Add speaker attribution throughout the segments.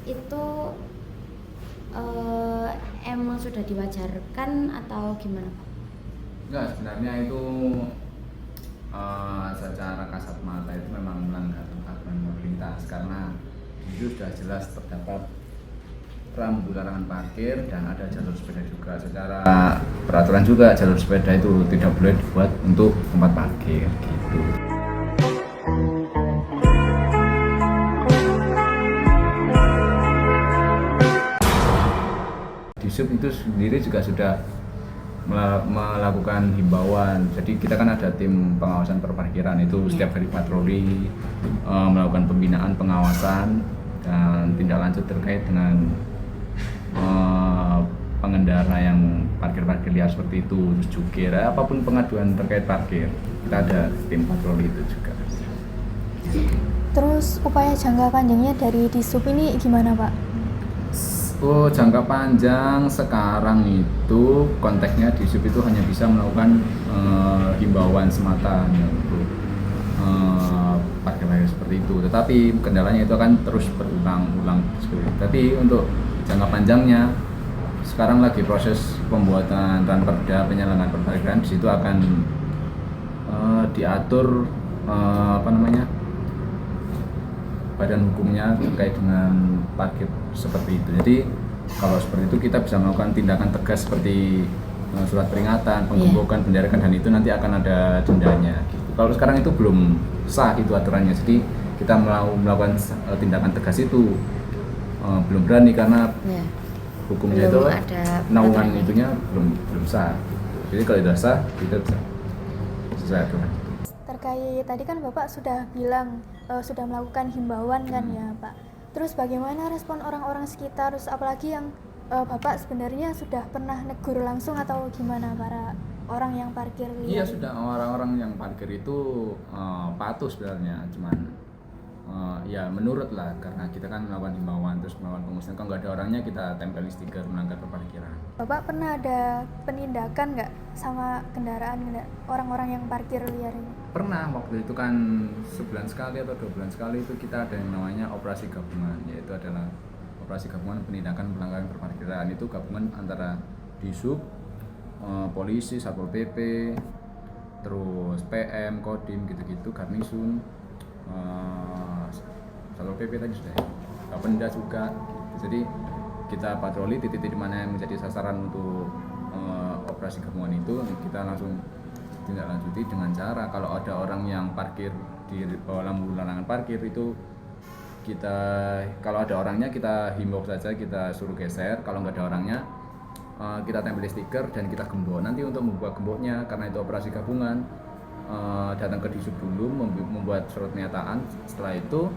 Speaker 1: itu emang sudah diwajarkan atau gimana Pak?
Speaker 2: Enggak, sebenarnya itu secara kasat mata itu memang melanggar aturan lalu lintas karena itu sudah jelas terdapat rambu larangan parkir dan ada jalur sepeda juga. Secara peraturan juga jalur sepeda itu tidak boleh dibuat untuk tempat parkir gitu. Di sub itu sendiri juga sudah melakukan himbauan. Jadi kita kan ada tim pengawasan perparkiran itu setiap hari patroli, melakukan pembinaan, pengawasan dan tindak lanjut terkait dengan pengendara yang parkir liar seperti itu, terus jukir, apapun pengaduan terkait parkir, kita ada tim patroli itu juga.
Speaker 3: Terus upaya jangka panjangnya dari Disub ini gimana Pak?
Speaker 2: Oh, jangka panjang sekarang itu konteksnya di sub itu hanya bisa melakukan himbauan semata untuk parkir liar seperti itu. Tetapi kendalanya itu akan terus berulang-ulang seperti itu. Tapi untuk jangka panjangnya sekarang lagi proses pembuatan ranperda penyelenggaraan perparkiran. Di situ akan diatur badan hukumnya terkait dengan parkir seperti itu. Jadi kalau seperti itu kita bisa melakukan tindakan tegas seperti surat peringatan, penggembokan, penjarakan, dan itu nanti akan ada dendanya. Gitu. Kalau sekarang itu belum sah itu aturannya, jadi kita melakukan tindakan tegas itu belum berani karena hukumnya belum itu naungan itunya belum sah. Jadi kalau sudah sah kita bisa sesuai aturan.
Speaker 3: Terkait tadi kan Bapak sudah bilang sudah melakukan himbauan kan ya Pak. Terus bagaimana respon orang-orang sekitar, terus apalagi yang Bapak sebenarnya sudah pernah negur langsung atau gimana para orang yang parkir liar?
Speaker 2: Iya, sudah, orang-orang yang parkir itu patuh sebenarnya, cuman ya menurut lah, karena kita kan melakukan himbauan terus melakukan pengusiran. Kalau nggak ada orangnya kita tempeli stiker melanggar perparkiran.
Speaker 3: Bapak pernah ada penindakan nggak sama kendaraan orang-orang yang parkir liar ini?
Speaker 2: Pernah, waktu itu kan sebulan sekali atau 2 bulan sekali itu kita ada yang namanya operasi gabungan, yaitu adalah operasi gabungan penindakan pelanggaran perparkiran. Itu gabungan antara Disub, polisi, Satpol PP, terus PM, Kodim gitu-gitu, Garnisun, Satpol PP tadi sudah ya, Bapenda juga gitu. Jadi kita patroli titik-titik mana yang menjadi sasaran untuk operasi gabungan itu, kita langsung tindak lanjuti dengan cara kalau ada orang yang parkir di bawah lampu larangan parkir itu kalau ada orangnya kita himbau saja, kita suruh geser. Kalau nggak ada orangnya kita tempel stiker dan kita gembok. Nanti untuk membuat gemboknya, karena itu operasi gabungan, datang ke Disub dulu membuat surat pernyataan. Setelah itu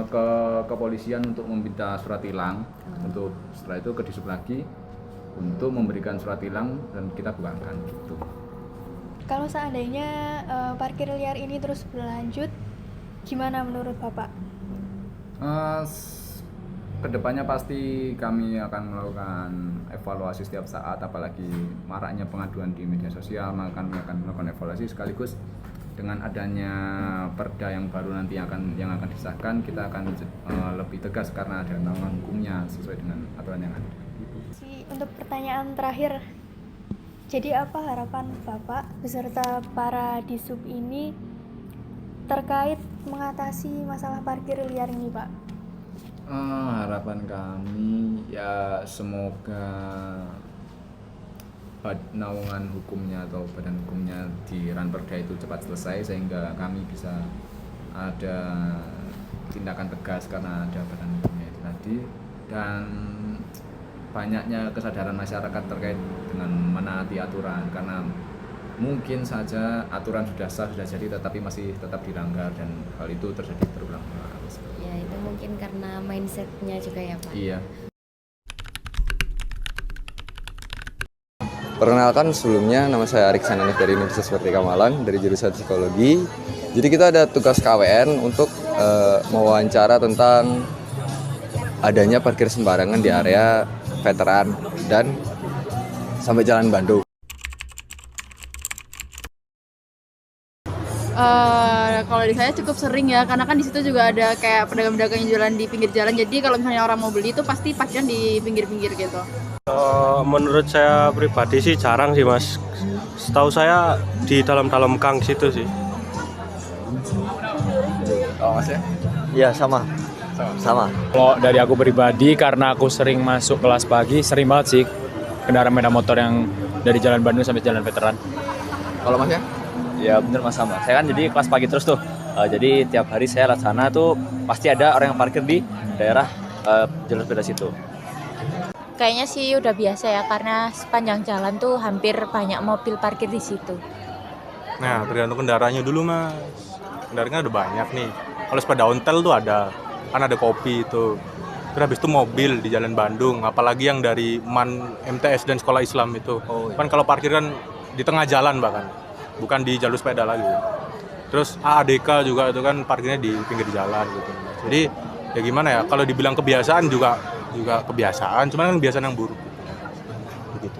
Speaker 2: ke kepolisian untuk meminta surat tilang. Untuk setelah itu ke Disub lagi untuk memberikan surat tilang dan kita buangkan gitu.
Speaker 3: Kalau seandainya parkir liar ini terus berlanjut, gimana menurut Bapak?
Speaker 2: Kedepannya pasti kami akan melakukan evaluasi setiap saat, apalagi maraknya pengaduan di media sosial, maka kami akan melakukan evaluasi sekaligus dengan adanya perda yang baru nanti yang akan disahkan, kita akan lebih tegas karena ada naungan hukumnya sesuai dengan aturan yang ada.
Speaker 3: Untuk pertanyaan terakhir, jadi apa harapan Bapak beserta para Disub ini terkait mengatasi masalah parkir liar ini Pak?
Speaker 2: Harapan kami ya semoga naungan hukumnya atau badan hukumnya di Ranperda itu cepat selesai sehingga kami bisa ada tindakan tegas karena ada badan hukumnya itu tadi, dan banyaknya kesadaran masyarakat terkait dengan menaati aturan, karena mungkin saja aturan sudah sah, sudah jadi, tetapi masih tetap dilanggar dan hal itu terjadi berulang-ulang.
Speaker 1: Ya itu mungkin karena mindsetnya juga ya Pak.
Speaker 2: Iya.
Speaker 4: Perkenalkan, sebelumnya nama saya Arik Sananis dari Universitas Merdeka Malang dari jurusan Psikologi. Jadi kita ada tugas KWN untuk mewawancara tentang adanya parkir sembarangan di area veteran dan sampai Jalan Bandung.
Speaker 5: Kalau di saya cukup sering ya, karena kan di situ juga ada kayak pedagang-pedagang yang jualan di pinggir jalan. Jadi kalau misalnya orang mau beli itu pasti parkiran di pinggir-pinggir gitu.
Speaker 6: Menurut saya pribadi sih jarang sih mas. Setahu saya di dalam gang situ sih.
Speaker 4: Oh mas ya?
Speaker 7: Iya sama.
Speaker 8: Kalau dari aku pribadi, karena aku sering masuk kelas pagi, sering banget sih kendaraan sepeda motor yang dari Jalan Bandung sampai Jalan Veteran.
Speaker 4: Kalau mas ya?
Speaker 7: Ya bener mas sama. Saya kan jadi kelas pagi terus tuh. Jadi tiap hari saya lewat sana tuh pasti ada orang yang parkir di daerah jalur sepeda situ.
Speaker 9: Kayaknya sih udah biasa ya, karena sepanjang jalan tuh hampir banyak mobil parkir di situ.
Speaker 6: Nah tergantung kendaraannya dulu mas. Kendaraannya ada banyak nih. Kalau sepeda ontel tuh ada, kan ada kopi itu. Terus habis itu mobil di Jalan Bandung, apalagi yang dari MAN, MTS dan Sekolah Islam itu. Kan kalau parkir kan di tengah jalan bahkan, bukan di jalur sepeda lagi. Terus AADK juga itu kan parkirnya di pinggir jalan gitu. Jadi ya gimana ya, kalau dibilang kebiasaan juga kebiasaan, cuman kan kebiasaan yang buruk. Begitu.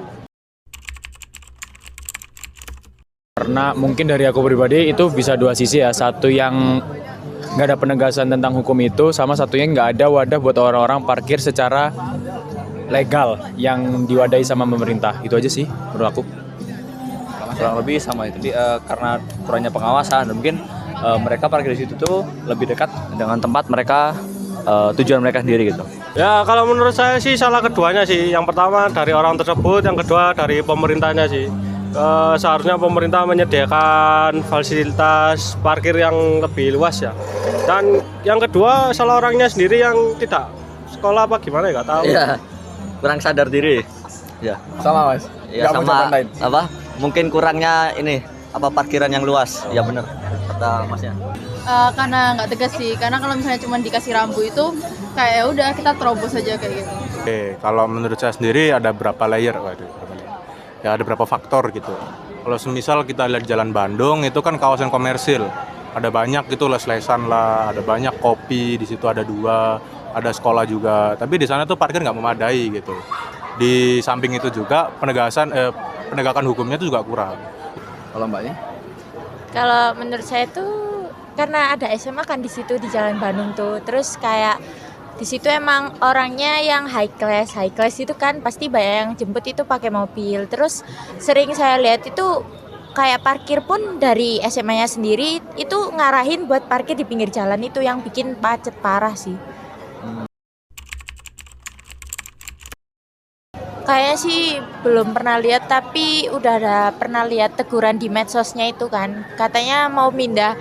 Speaker 8: Karena mungkin dari aku pribadi itu bisa dua sisi ya. Satu yang nggak ada penegasan tentang hukum itu, sama satunya nggak ada wadah buat orang-orang parkir secara legal yang diwadahi sama pemerintah. Itu aja sih menurut aku.
Speaker 7: Kurang lebih sama itu karena kurangnya pengawasan dan mungkin mereka parkir di situ tuh lebih dekat dengan tempat mereka tujuan mereka sendiri gitu.
Speaker 6: Ya kalau menurut saya sih salah keduanya sih. Yang pertama dari orang tersebut, yang kedua dari pemerintahnya sih. Seharusnya pemerintah menyediakan fasilitas parkir yang lebih luas ya. Dan yang kedua salah orangnya sendiri yang tidak sekolah apa gimana ya, nggak tahu.
Speaker 7: Iya, kurang sadar diri. Ya.
Speaker 4: Sama mas?
Speaker 7: Ya
Speaker 4: Nggak mau
Speaker 7: sama
Speaker 4: contoh lain?
Speaker 7: apa? Mungkin kurangnya ini parkiran yang luas. Ya benar kata masnya.
Speaker 5: Karena nggak tegas sih, karena kalau misalnya cuma dikasih rambu itu kayak ya udah kita terobos aja kayak gitu.
Speaker 6: Oke, kalau menurut saya sendiri ada berapa layer? Ya ada berapa faktor gitu. Kalau semisal kita lihat Jalan Bandung itu kan kawasan komersil, ada banyak gitu les-lesan lah, ada banyak kopi, di situ ada 2, ada sekolah juga. Tapi di sana tuh parkir nggak memadai gitu. Di samping itu juga penegakan hukumnya itu juga kurang.
Speaker 4: Kalau mbaknya?
Speaker 9: Kalau menurut saya tuh karena ada SMA kan di situ di Jalan Bandung tuh, terus kayak di situ emang orangnya yang high class itu kan pasti banyak yang jemput itu pakai mobil. Terus sering saya lihat itu kayak parkir pun dari SMA-nya sendiri itu ngarahin buat parkir di pinggir jalan, itu yang bikin macet parah sih. Kayaknya sih belum pernah lihat, tapi udah ada pernah lihat teguran di medsosnya itu kan. Katanya mau mindah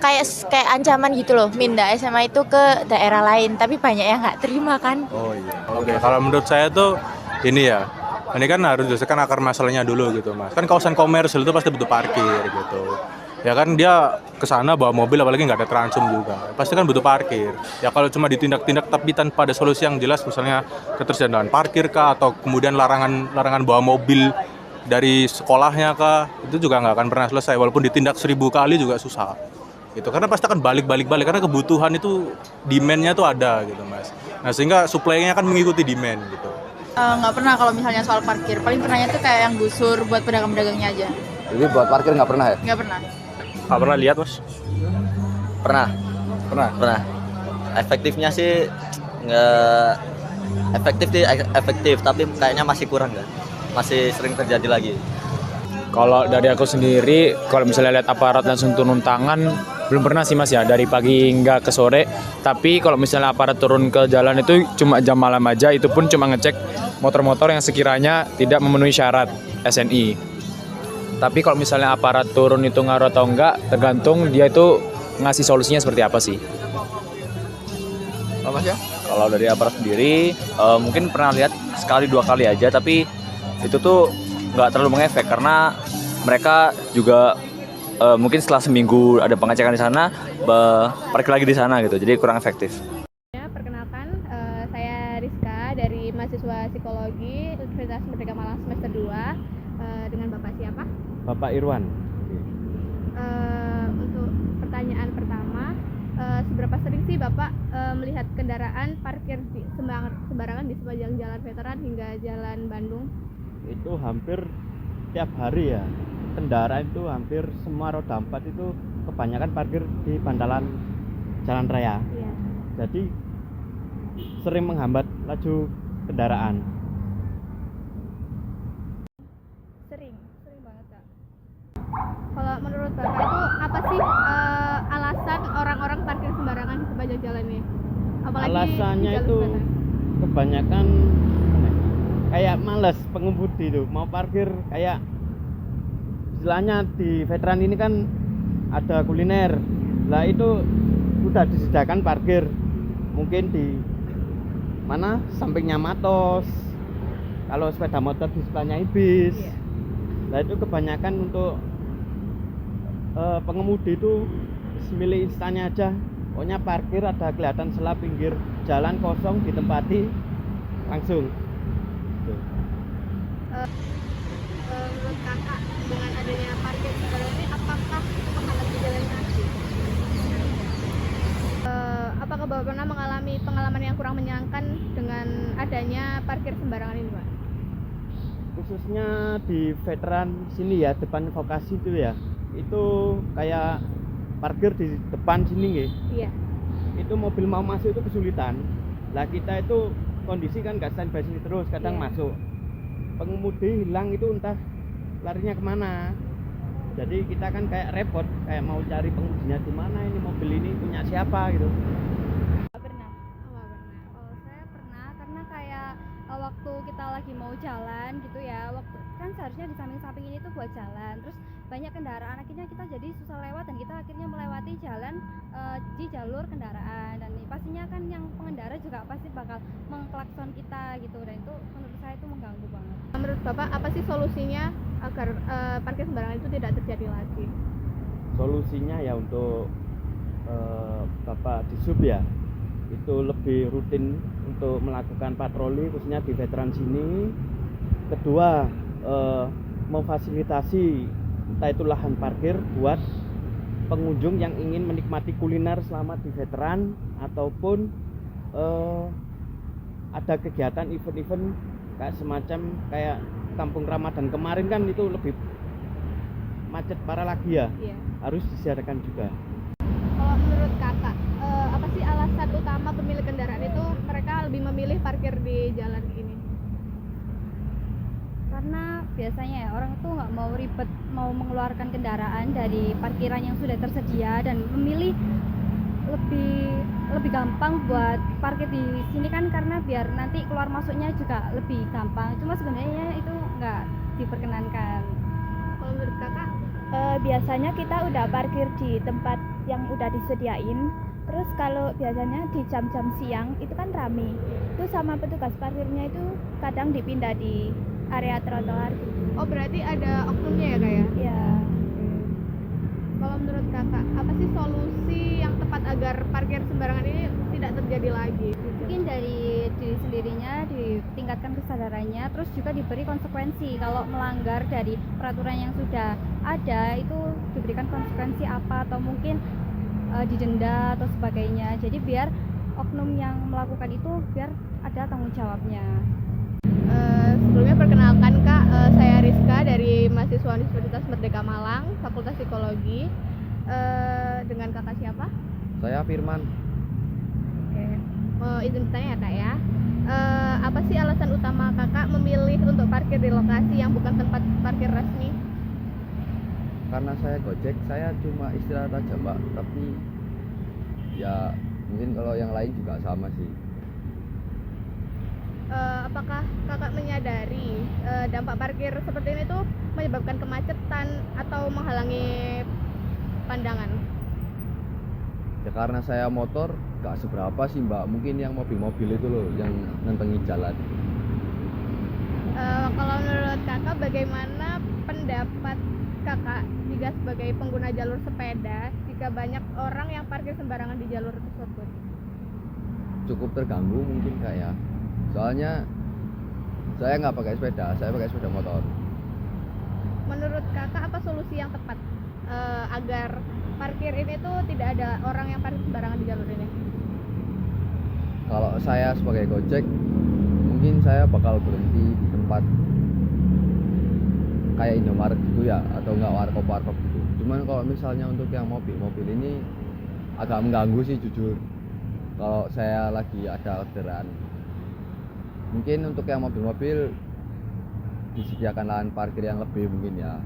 Speaker 9: kayak ancaman gitu loh, mindah SMA itu ke daerah lain, tapi banyak yang nggak terima kan.
Speaker 6: Oh iya. Oke, kalau menurut saya tuh ini ya. Ini kan harus diselesaikan akar masalahnya dulu gitu, Mas. Kan kawasan komersil itu pasti butuh parkir gitu. Ya kan dia ke sana bawa mobil apalagi nggak ada transum juga. Pasti kan butuh parkir. Ya kalau cuma ditindak-tindak tapi tanpa ada solusi yang jelas, misalnya ketersediaan parkir kah atau kemudian larangan bawa mobil dari sekolahnya kah, itu juga nggak akan pernah selesai walaupun ditindak 1000 kali juga susah. Gitu. Karena pasti akan balik karena kebutuhan itu demand-nya tuh ada gitu, Mas. Nah, sehingga supply-nya kan mengikuti demand gitu.
Speaker 5: Nggak pernah kalau misalnya soal parkir, paling pernahnya tuh kayak yang gusur buat pedagang-pedagangnya aja.
Speaker 4: Jadi buat parkir nggak pernah ya?
Speaker 5: Nggak pernah.
Speaker 6: Nggak pernah lihat, Mas?
Speaker 7: Pernah. Efektifnya sih nggak efektif, tapi kayaknya masih kurang kan. Masih sering terjadi lagi.
Speaker 8: Kalau dari aku sendiri, kalau misalnya lihat aparat langsung turun tangan, belum pernah sih mas ya, dari pagi hingga ke sore. Tapi kalau misalnya aparat turun ke jalan itu cuma jam malam aja, itu pun cuma ngecek motor-motor yang sekiranya tidak memenuhi syarat SNI. Tapi kalau misalnya aparat turun itu ngaruh atau enggak, tergantung dia itu ngasih solusinya seperti apa sih.
Speaker 4: Oh, mas ya?
Speaker 7: Kalau dari aparat sendiri, mungkin pernah lihat sekali 2 kali aja, tapi itu tuh nggak terlalu mengefek karena mereka juga mungkin setelah seminggu ada pengecekan di sana, parkir lagi di sana gitu, jadi kurang efektif.
Speaker 10: Ya, perkenalkan, saya Rizka dari mahasiswa psikologi Universitas Merdeka Malang semester 2. Dengan Bapak siapa?
Speaker 11: Bapak Irwan.
Speaker 10: Untuk pertanyaan pertama, seberapa sering sih Bapak melihat kendaraan parkir sembarangan di sepanjang jalan veteran hingga jalan Bandung?
Speaker 11: Itu hampir tiap hari ya. Kendaraan itu hampir semua roda 4 itu kebanyakan parkir di bantalan jalan raya.
Speaker 10: Iya.
Speaker 11: Jadi sering menghambat laju kendaraan.
Speaker 10: Sering banget kak. Kalau menurut bapak itu apa sih alasan orang-orang parkir sembarangan di sepanjang jalan ini? Apalagi
Speaker 11: Alasannya
Speaker 10: di jalur
Speaker 11: itu
Speaker 10: sepeda.
Speaker 11: kebanyakan kayak males pengemudi itu mau parkir, kayak istilahnya di veteran ini kan ada kuliner. Lah itu udah disediakan parkir mungkin di mana sampingnya Matos, kalau sepeda motor di sebelahnya Ibis.
Speaker 10: Iya.
Speaker 11: Nah itu kebanyakan untuk pengemudi itu milih instannya aja, pokoknya parkir ada kelihatan celah pinggir jalan kosong ditempati langsung. Tuh.
Speaker 10: Menurut kakak dengan adanya parkir sembarangan ini apakah menghambat jalan kaki? Apakah bapak pernah mengalami pengalaman yang kurang menyenangkan dengan adanya parkir sembarangan ini, Pak?
Speaker 11: Khususnya di veteran sini ya, depan vokasi itu ya, itu kayak parkir di depan sini nggih.
Speaker 10: Iya.
Speaker 11: Itu mobil mau masuk itu kesulitan. Lah kita itu kondisi kan nggak standby sini terus, kadang
Speaker 10: Iya.
Speaker 11: masuk. Pengemudi hilang itu entah larinya kemana. Jadi kita kan kayak repot, kayak mau cari pengemudinya di mana, ini mobil ini punya siapa gitu.
Speaker 10: Pernah.
Speaker 12: Oh, saya pernah, karena kayak waktu kita lagi mau jalan gitu ya, waktu kan seharusnya di samping-samping ini tuh buat jalan, terus banyak kendaraan, akhirnya kita jadi susah lewat dan kita akhirnya melewati jalan di jalur kendaraan, dan pastinya kan yang pengendara juga pasti bakal mengklakson kita gitu, dan itu menurut saya itu mengganggu banget.
Speaker 10: Menurut bapak apa sih solusinya agar parkir sembarangan itu tidak terjadi lagi?
Speaker 11: Solusinya ya untuk Bapak di sub ya, itu lebih rutin untuk melakukan patroli khususnya di veteran sini. Kedua, memfasilitasi entah itu lahan parkir buat pengunjung yang ingin menikmati kuliner selama di veteran, ataupun ada kegiatan event-event kayak semacam kayak Kampung Ramadan kemarin kan itu lebih macet parah lagi ya.
Speaker 10: Iya.
Speaker 11: Harus disediakan juga.
Speaker 10: Kalau menurut kakak, apa sih alasan utama pemilik kendaraan itu mereka lebih memilih parkir di jalan ini?
Speaker 12: Karena biasanya ya orang tuh nggak mau ribet, mau mengeluarkan kendaraan dari parkiran yang sudah tersedia dan memilih lebih gampang buat parkir di sini kan, karena biar nanti keluar masuknya juga lebih gampang. Cuma sebenarnya itu nggak diperkenankan.
Speaker 10: Kalau menurut kakak?
Speaker 13: Biasanya kita udah parkir di tempat yang udah disediain. Terus kalau biasanya di jam-jam siang itu kan rame. Itu sama petugas parkirnya itu kadang dipindah di area trotoar gitu.
Speaker 10: Oh, berarti ada oknumnya ya kak ya?
Speaker 13: Iya.
Speaker 10: Kalau menurut kakak, apa sih solusi yang tepat agar parkir sembarangan ini tidak terjadi lagi?
Speaker 12: Mungkin dari diri sendirinya ditingkatkan kesadarannya, terus juga diberi konsekuensi. Kalau melanggar dari peraturan yang sudah ada itu diberikan konsekuensi apa, atau mungkin didenda atau sebagainya. Jadi biar oknum yang melakukan itu biar ada tanggung jawabnya.
Speaker 10: Sebelumnya perkenalkan kak, saya Rizka dari mahasiswa Universitas Merdeka Malang, Fakultas Psikologi. Dengan kakak siapa?
Speaker 4: Saya Firman.
Speaker 10: Oke. Mau izin bertanya ya kak ya. Apa sih alasan utama kakak memilih untuk parkir di lokasi yang bukan tempat parkir resmi?
Speaker 4: Karena saya Gojek, saya cuma istirahat aja Mbak. Tapi ya mungkin kalau yang lain juga sama sih.
Speaker 10: Apakah kakak menyadari dampak parkir seperti ini tuh menyebabkan kemacetan atau menghalangi pandangan?
Speaker 4: Ya karena saya motor gak seberapa sih Mbak. Mungkin yang mobil-mobil itu loh yang nentengi jalan.
Speaker 10: Kalau menurut kakak, bagaimana pendapat kakak jika sebagai pengguna jalur sepeda jika banyak orang yang parkir sembarangan di jalur tersebut?
Speaker 4: Cukup terganggu mungkin Kak ya. Soalnya saya nggak pakai sepeda, saya pakai sepeda motor.
Speaker 10: Menurut kakak apa solusi yang tepat agar parkir ini tuh tidak ada orang yang parkir sembarangan di jalur ini?
Speaker 4: Kalau saya sebagai Gojek, mungkin saya bakal berhenti di tempat kayak Indomaret gitu ya, atau enggak warkop-warkop gitu. Cuman kalau misalnya untuk yang mobil ini agak mengganggu sih jujur. Kalau saya lagi ada orderan, mungkin untuk yang mobil-mobil disediakan lahan parkir yang lebih mungkin ya.